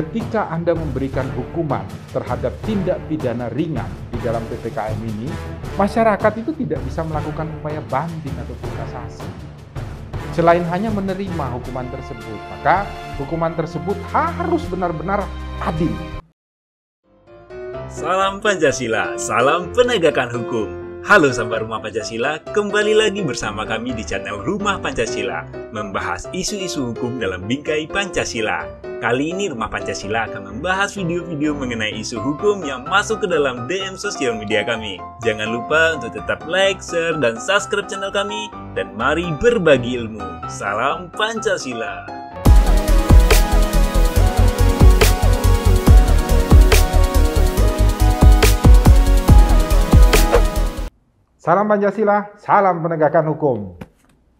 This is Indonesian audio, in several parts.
ketika Anda memberikan hukuman terhadap tindak pidana ringan di dalam PPKM ini, masyarakat itu tidak bisa melakukan upaya banding ataupun kasasi. Selain hanya menerima hukuman tersebut, maka hukuman tersebut harus benar-benar adil. Salam Pancasila, salam penegakan hukum. Halo sahabat Rumah Pancasila, kembali lagi bersama kami di channel Rumah Pancasila, membahas isu-isu hukum dalam bingkai Pancasila. Kali ini Rumah Pancasila akan membahas video-video mengenai isu hukum yang masuk ke dalam DM sosial media kami. Jangan lupa untuk tetap like, share, dan subscribe channel kami, dan mari berbagi ilmu. Salam Pancasila. Salam Pancasila, salam penegakan hukum.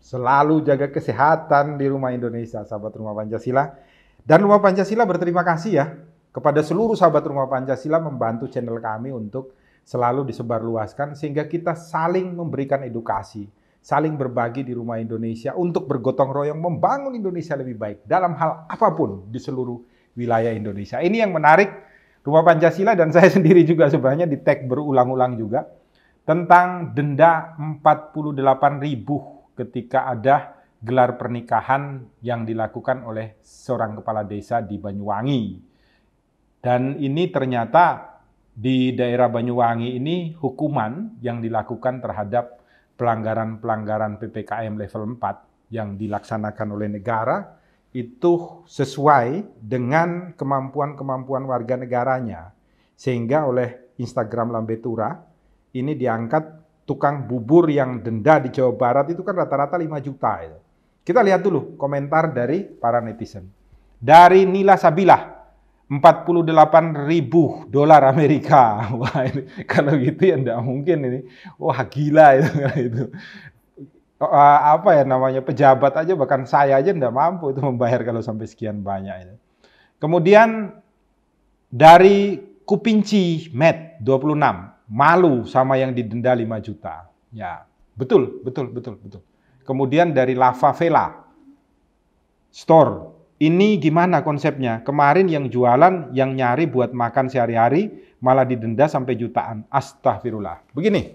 Selalu jaga kesehatan di rumah Indonesia, sahabat Rumah Pancasila. Dan Rumah Pancasila berterima kasih ya kepada seluruh sahabat Rumah Pancasila membantu channel kami untuk selalu disebarluaskan sehingga kita saling memberikan edukasi, saling berbagi di rumah Indonesia untuk bergotong royong membangun Indonesia lebih baik dalam hal apapun di seluruh wilayah Indonesia. Ini yang menarik Rumah Pancasila dan saya sendiri juga sebenarnya di tag berulang-ulang juga tentang denda 48.000 ketika ada gelar pernikahan yang dilakukan oleh seorang kepala desa di Banyuwangi. Dan ini ternyata di daerah Banyuwangi ini hukuman yang dilakukan terhadap pelanggaran-pelanggaran PPKM level 4 yang dilaksanakan oleh negara itu sesuai dengan kemampuan-kemampuan warga negaranya. Sehingga oleh Instagram Lambetura ini diangkat tukang bubur yang denda di Jawa Barat itu kan rata-rata 5 juta. Itu. Kita lihat dulu komentar dari para netizen. Dari Nila Sabilah, $48.000 Amerika. Wah, ini, kalau gitu ya enggak mungkin ini. Wah, gila itu. Apa ya namanya, pejabat aja, bahkan saya aja enggak mampu itu membayar kalau sampai sekian banyak. Itu. Kemudian dari Kupinci Med 26, malu sama yang didenda 5 juta. Ya, betul. Kemudian dari Lava Vela Store, ini gimana konsepnya? Kemarin yang jualan, yang nyari buat makan sehari-hari, malah didenda sampai jutaan. Astagfirullah. Begini,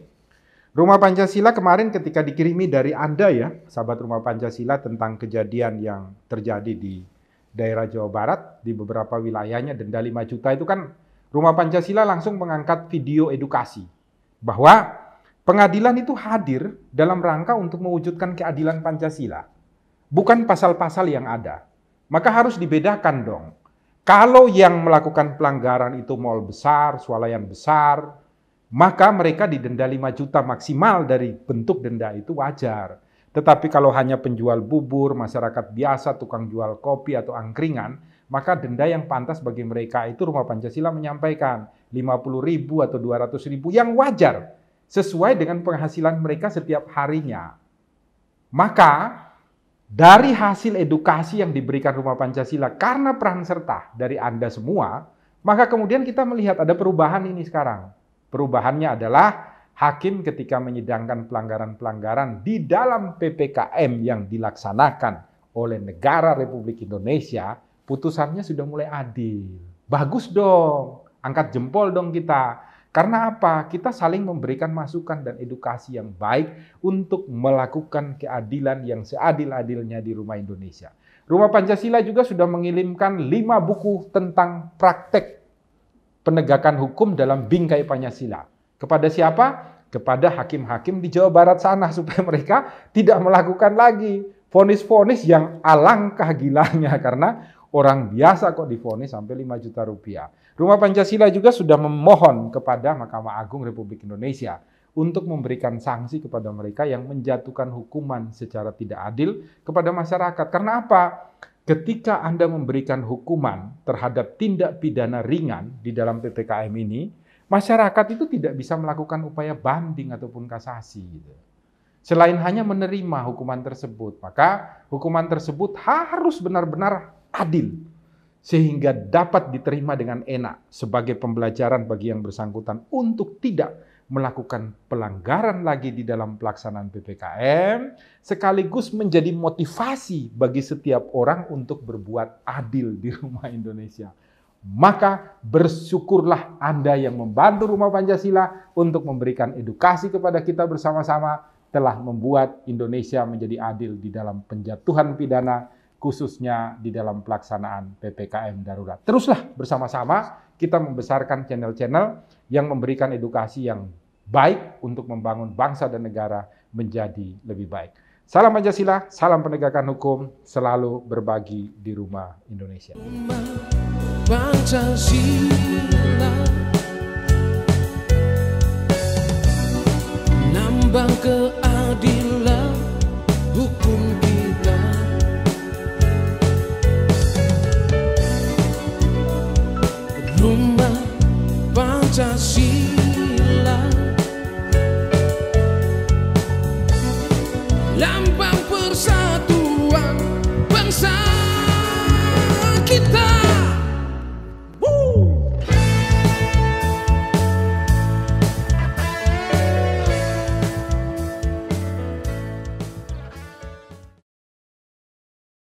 Rumah Pancasila kemarin ketika dikirimi dari Anda ya, sahabat Rumah Pancasila tentang kejadian yang terjadi di daerah Jawa Barat, di beberapa wilayahnya denda 5 juta itu kan Rumah Pancasila langsung mengangkat video edukasi bahwa pengadilan itu hadir dalam rangka untuk mewujudkan keadilan Pancasila, bukan pasal-pasal yang ada. Maka harus dibedakan dong. Kalau yang melakukan pelanggaran itu mal besar, swalayan besar, maka mereka didenda 5 juta maksimal dari bentuk denda itu wajar. Tetapi kalau hanya penjual bubur, masyarakat biasa, tukang jual kopi atau angkringan, maka denda yang pantas bagi mereka itu Rumah Pancasila menyampaikan 50.000 atau 200.000 yang wajar sesuai dengan penghasilan mereka setiap harinya. Maka dari hasil edukasi yang diberikan Rumah Pancasila karena peran serta dari Anda semua, maka kemudian kita melihat ada perubahan ini sekarang. Perubahannya adalah hakim ketika menyidangkan pelanggaran-pelanggaran di dalam PPKM yang dilaksanakan oleh negara Republik Indonesia, putusannya sudah mulai adil. Bagus dong, angkat jempol dong kita. Karena apa? Kita saling memberikan masukan dan edukasi yang baik untuk melakukan keadilan yang seadil-adilnya di rumah Indonesia. Rumah Pancasila juga sudah mengirimkan 5 buku tentang praktek penegakan hukum dalam bingkai Pancasila. Kepada siapa? Kepada hakim-hakim di Jawa Barat sana supaya mereka tidak melakukan lagi vonis-vonis yang alangkah gilanya karena orang biasa kok divonis sampai 5 juta rupiah. Rumah Pancasila juga sudah memohon kepada Mahkamah Agung Republik Indonesia untuk memberikan sanksi kepada mereka yang menjatuhkan hukuman secara tidak adil kepada masyarakat. Karena apa? Ketika Anda memberikan hukuman terhadap tindak pidana ringan di dalam PPKM ini, masyarakat itu tidak bisa melakukan upaya banding ataupun kasasi. Selain hanya menerima hukuman tersebut, maka hukuman tersebut harus benar-benar adil sehingga dapat diterima dengan enak sebagai pembelajaran bagi yang bersangkutan untuk tidak melakukan pelanggaran lagi di dalam pelaksanaan PPKM, sekaligus menjadi motivasi bagi setiap orang untuk berbuat adil di rumah Indonesia. Maka bersyukurlah Anda yang membantu Rumah Pancasila untuk memberikan edukasi kepada kita bersama-sama, telah membuat Indonesia menjadi adil di dalam penjatuhan pidana, khususnya di dalam pelaksanaan PPKM darurat. Teruslah bersama-sama kita membesarkan channel-channel yang memberikan edukasi yang baik untuk membangun bangsa dan negara menjadi lebih baik. Salam Pancasila, salam penegakan hukum, selalu berbagi di Rumah Indonesia. Pancasila.